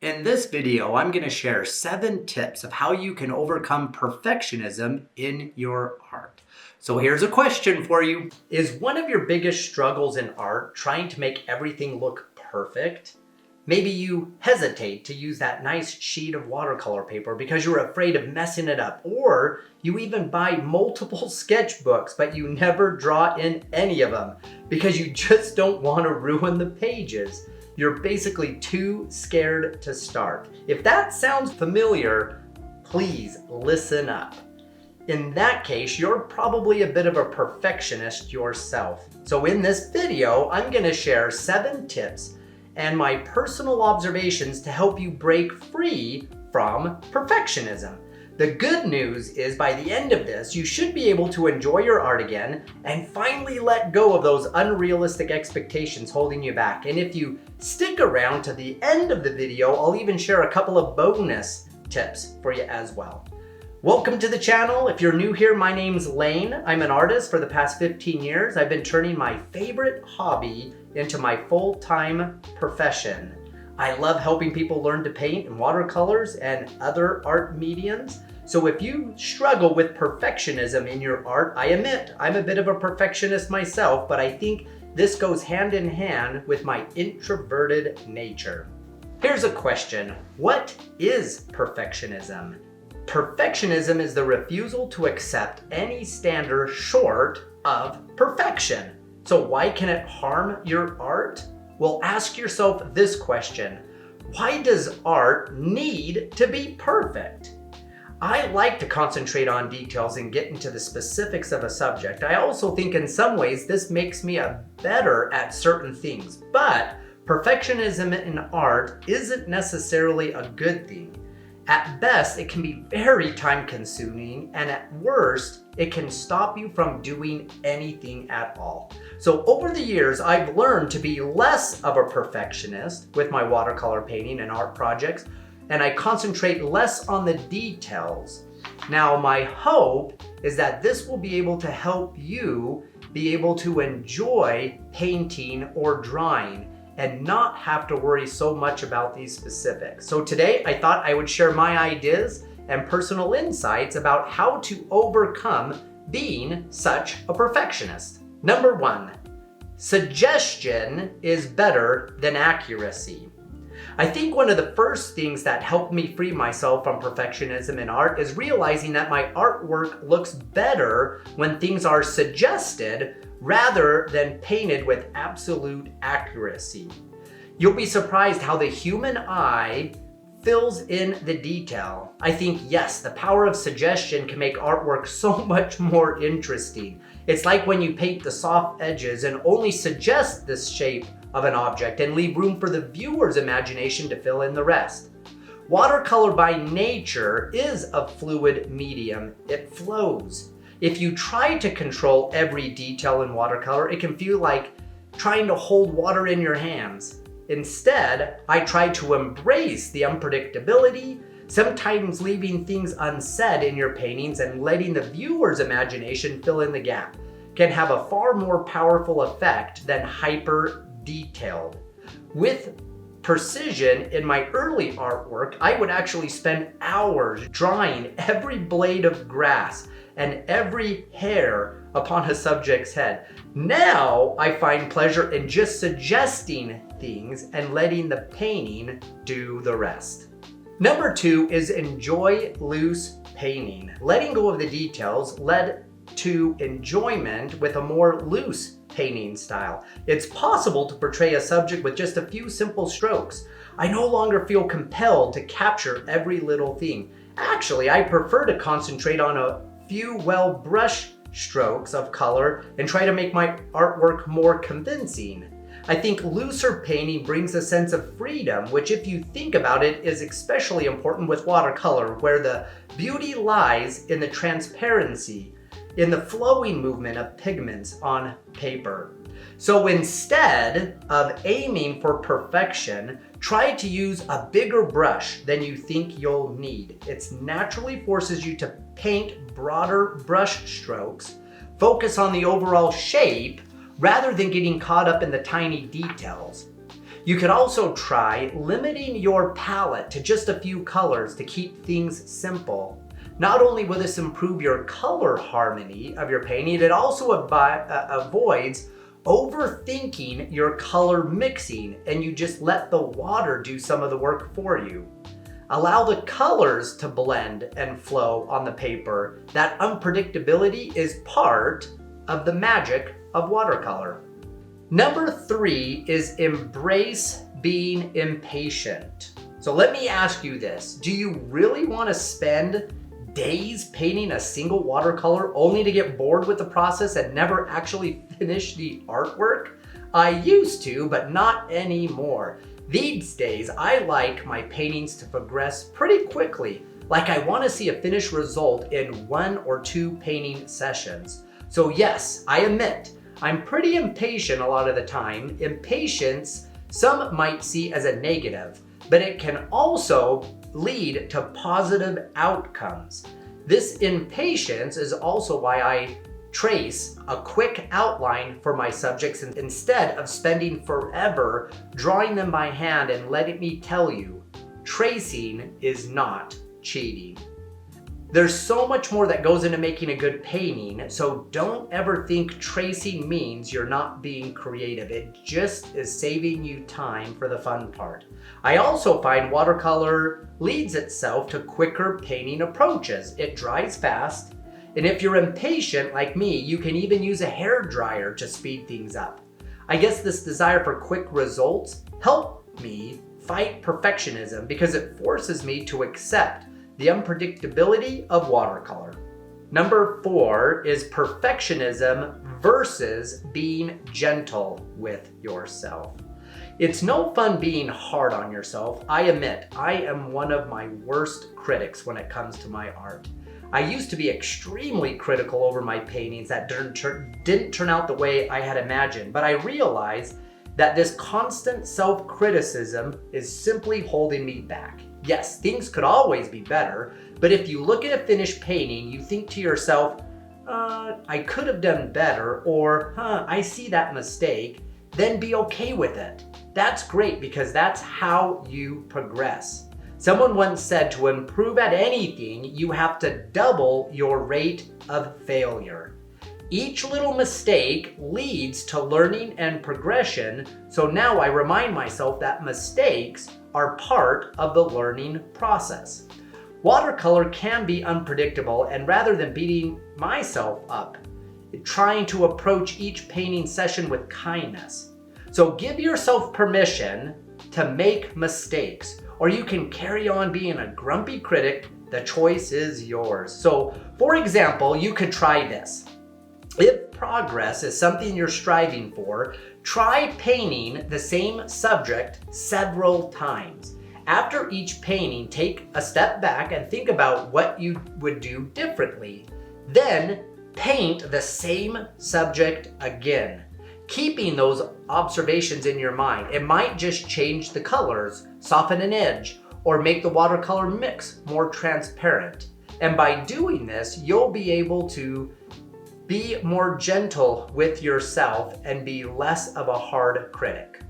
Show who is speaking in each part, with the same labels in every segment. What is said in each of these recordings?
Speaker 1: In this video, I'm going to share 7 tips of how you can overcome perfectionism in your art. So here's a question for you. Is one of your biggest struggles in art trying to make everything look perfect? Maybe you hesitate to use that nice sheet of watercolor paper because you're afraid of messing it up, or you even buy multiple sketchbooks but you never draw in any of them because you just don't want to ruin the pages. You're basically too scared to start. If that sounds familiar, please listen up. In that case, you're probably a bit of a perfectionist yourself. So in this video, I'm going to share 7 tips and my personal observations to help you break free from perfectionism. The good news is by the end of this, you should be able to enjoy your art again and finally let go of those unrealistic expectations holding you back. And if you stick around to the end of the video, I'll even share a couple of bonus tips for you as well. Welcome to the channel. If you're new here, my name's Lane. I'm an artist for the past 15 years. I've been turning my favorite hobby into my full-time profession. I love helping people learn to paint in watercolors and other art mediums. So if you struggle with perfectionism in your art, I admit I'm a bit of a perfectionist myself, but I think this goes hand in hand with my introverted nature. Here's a question. What is perfectionism? Perfectionism is the refusal to accept any standard short of perfection. So why can it harm your art? Well, ask yourself this question. Why does art need to be perfect? I like to concentrate on details and get into the specifics of a subject. I also think in some ways this makes me better at certain things, but perfectionism in art isn't necessarily a good thing. At best, it can be very time-consuming, and at worst, it can stop you from doing anything at all. So over the years, I've learned to be less of a perfectionist with my watercolor painting and art projects, and I concentrate less on the details. Now, my hope is that this will be able to help you be able to enjoy painting or drawing and not have to worry so much about these specifics. So today I thought I would share my ideas and personal insights about how to overcome being such a perfectionist. Number 1, suggestion is better than accuracy. I think one of the first things that helped me free myself from perfectionism in art is realizing that my artwork looks better when things are suggested rather than painted with absolute accuracy. You'll be surprised how the human eye fills in the detail. I think, yes, the power of suggestion can make artwork so much more interesting. It's like when you paint the soft edges and only suggest the shape of an object and leave room for the viewer's imagination to fill in the rest. Watercolor by nature is a fluid medium. It flows. If you try to control every detail in watercolor, it can feel like trying to hold water in your hands. Instead, I try to embrace the unpredictability, sometimes leaving things unsaid in your paintings and letting the viewer's imagination fill in the gap can have a far more powerful effect than hyper-detailed. With precision in my early artwork, I would actually spend hours drawing every blade of grass and every hair upon a subject's head. Now I find pleasure in just suggesting things and letting the painting do the rest. Number 2 is enjoy loose painting. Letting go of the details led to enjoyment with a more loose painting style. It's possible to portray a subject with just a few simple strokes. I no longer feel compelled to capture every little thing. Actually, I prefer to concentrate on a few well-brushed strokes of color and try to make my artwork more convincing. I think looser painting brings a sense of freedom, which if you think about it is especially important with watercolor, where the beauty lies in the transparency, in the flowing movement of pigments on paper. So instead of aiming for perfection, try to use a bigger brush than you think you'll need. It naturally forces you to paint broader brush strokes, focus on the overall shape rather than getting caught up in the tiny details. You could also try limiting your palette to just a few colors to keep things simple. Not only will this improve your color harmony of your painting, it also avoids overthinking your color mixing, and you just let the water do some of the work for you. Allow the colors to blend and flow on the paper. That unpredictability is part of the magic of watercolor. Number 3 is embrace being impatient. So let me ask you this. Do you really want to spend days painting a single watercolor only to get bored with the process and never actually finish the artwork? I used to, but not anymore. These days, I like my paintings to progress pretty quickly. Like I want to see a finished result in 1 or 2 painting sessions. So yes, I admit, I'm pretty impatient a lot of the time. Impatience, some might see as a negative, but it can also lead to positive outcomes. This impatience is also why I trace a quick outline for my subjects instead of spending forever drawing them by hand. And let me tell you, tracing is not cheating. There's so much more that goes into making a good painting, so don't ever think tracing means you're not being creative. It just is saving you time for the fun part. I also find watercolor leads itself to quicker painting approaches. It dries fast, and if you're impatient like me, you can even use a hair dryer to speed things up. I guess this desire for quick results helped me fight perfectionism because it forces me to accept the unpredictability of watercolor. Number 4 is perfectionism versus being gentle with yourself. It's no fun being hard on yourself. I admit, I am one of my worst critics when it comes to my art. I used to be extremely critical over my paintings that didn't turn out the way I had imagined, but I realized that this constant self-criticism is simply holding me back. Yes, things could always be better, but if you look at a finished painting, you think to yourself, I could have done better, or I see that mistake, then be okay with it. That's great because that's how you progress. Someone once said to improve at anything, you have to double your rate of failure. Each little mistake leads to learning and progression, so now I remind myself that mistakes are part of the learning process. Watercolor can be unpredictable, and rather than beating myself up, trying to approach each painting session with kindness. So give yourself permission to make mistakes, or you can carry on being a grumpy critic. The choice is yours. So, for example, you could try this. If progress is something you're striving for, try painting the same subject several times. After each painting, take a step back and think about what you would do differently. Then paint the same subject again, keeping those observations in your mind. It might just change the colors, soften an edge, or make the watercolor mix more transparent. And by doing this, you'll be able to be more gentle with yourself and be less of a hard critic.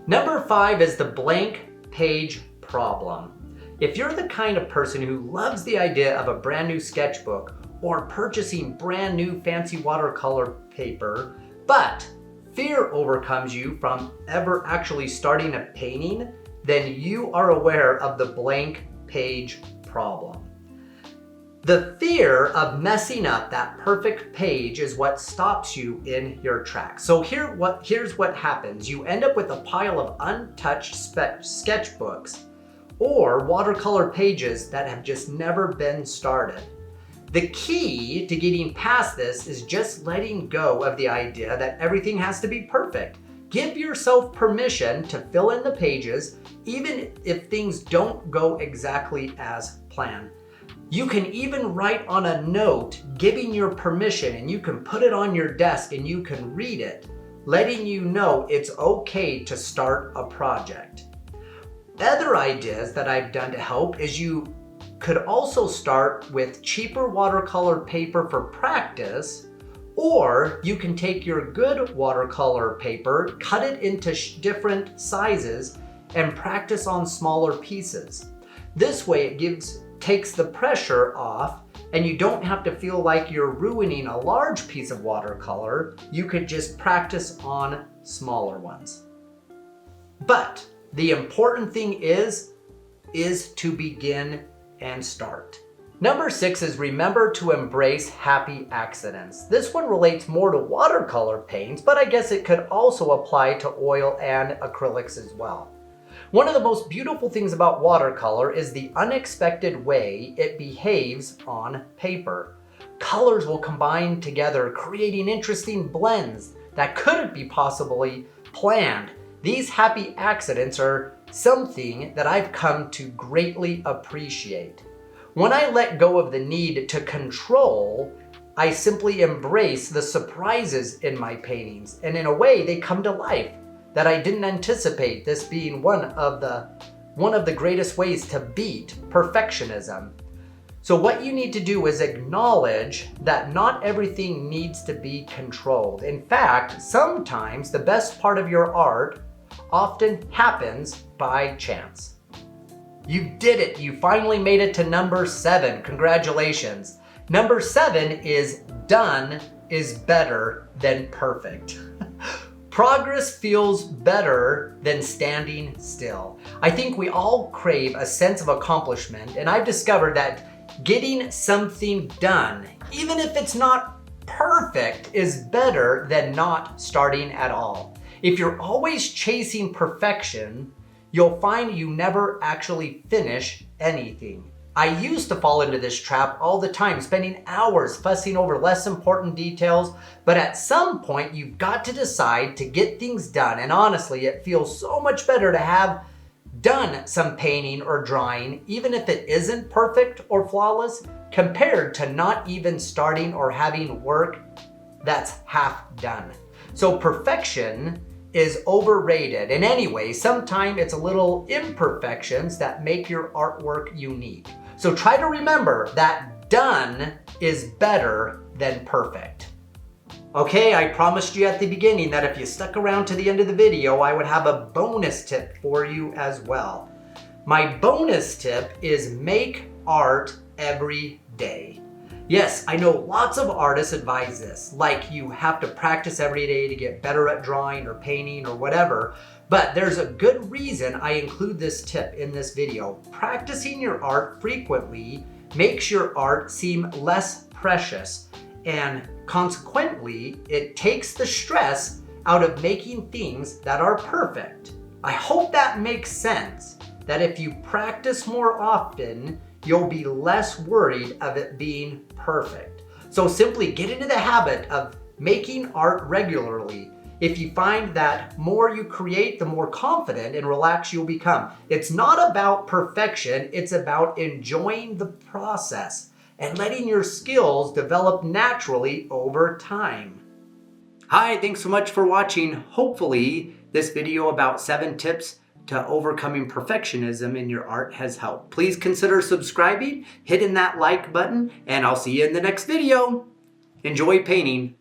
Speaker 1: Number 5 is the blank page problem. If you're the kind of person who loves the idea of a brand new sketchbook or purchasing brand new fancy watercolor paper, but fear overcomes you from ever actually starting a painting, then you are aware of the blank page problem. The fear of messing up that perfect page is what stops you in your tracks. So here's what happens. You end up with a pile of untouched sketchbooks or watercolor pages that have just never been started. The key to getting past this is just letting go of the idea that everything has to be perfect. Give yourself permission to fill in the pages, even if things don't go exactly as planned. You can even write on a note giving your permission, and you can put it on your desk and you can read it, letting you know it's okay to start a project. Other ideas that I've done to help is you could also start with cheaper watercolor paper for practice, Or you can take your good watercolor paper, cut it into different sizes, and practice on smaller pieces. This way it takes the pressure off, and you don't have to feel like you're ruining a large piece of watercolor. You could just practice on smaller ones. But the important thing is to begin and start. Number 6 is remember to embrace happy accidents. This one relates more to watercolor paints, but I guess it could also apply to oil and acrylics as well. One of the most beautiful things about watercolor is the unexpected way it behaves on paper. Colors will combine together, creating interesting blends that couldn't be possibly planned. These happy accidents are something that I've come to greatly appreciate. When I let go of the need to control, I simply embrace the surprises in my paintings, and in a way they come to life that I didn't anticipate, this being one of the greatest ways to beat perfectionism. So what you need to do is acknowledge that not everything needs to be controlled. In fact, sometimes the best part of your art often happens by chance. You did it. You finally made it to number 7. Congratulations. Number 7 is done is better than perfect. Progress feels better than standing still. I think we all crave a sense of accomplishment, and I've discovered that getting something done, even if it's not perfect, is better than not starting at all. If you're always chasing perfection, you'll find you never actually finish anything. I used to fall into this trap all the time, spending hours fussing over less important details, but at some point you've got to decide to get things done, and honestly, it feels so much better to have done some painting or drawing, even if it isn't perfect or flawless, compared to not even starting or having work that's half done. So perfection is overrated. And anyway, sometimes it's a little imperfections that make your artwork unique. So try to remember that done is better than perfect. Okay, I promised you at the beginning that if you stuck around to the end of the video, I would have a bonus tip for you as well. My bonus tip is make art every day. Yes, I know lots of artists advise this, like you have to practice every day to get better at drawing or painting or whatever, but there's a good reason I include this tip in this video. Practicing your art frequently makes your art seem less precious, and consequently, it takes the stress out of making things that are perfect. I hope that makes sense, that if you practice more often, you'll be less worried of it being perfect. So simply get into the habit of making art regularly. If you find that more you create, the more confident and relaxed you'll become. It's not about perfection, it's about enjoying the process and letting your skills develop naturally over time. Hi, thanks so much for watching. Hopefully this video about 7 tips to overcoming perfectionism in your art has helped. Please consider subscribing, hitting that like button, and I'll see you in the next video. Enjoy painting.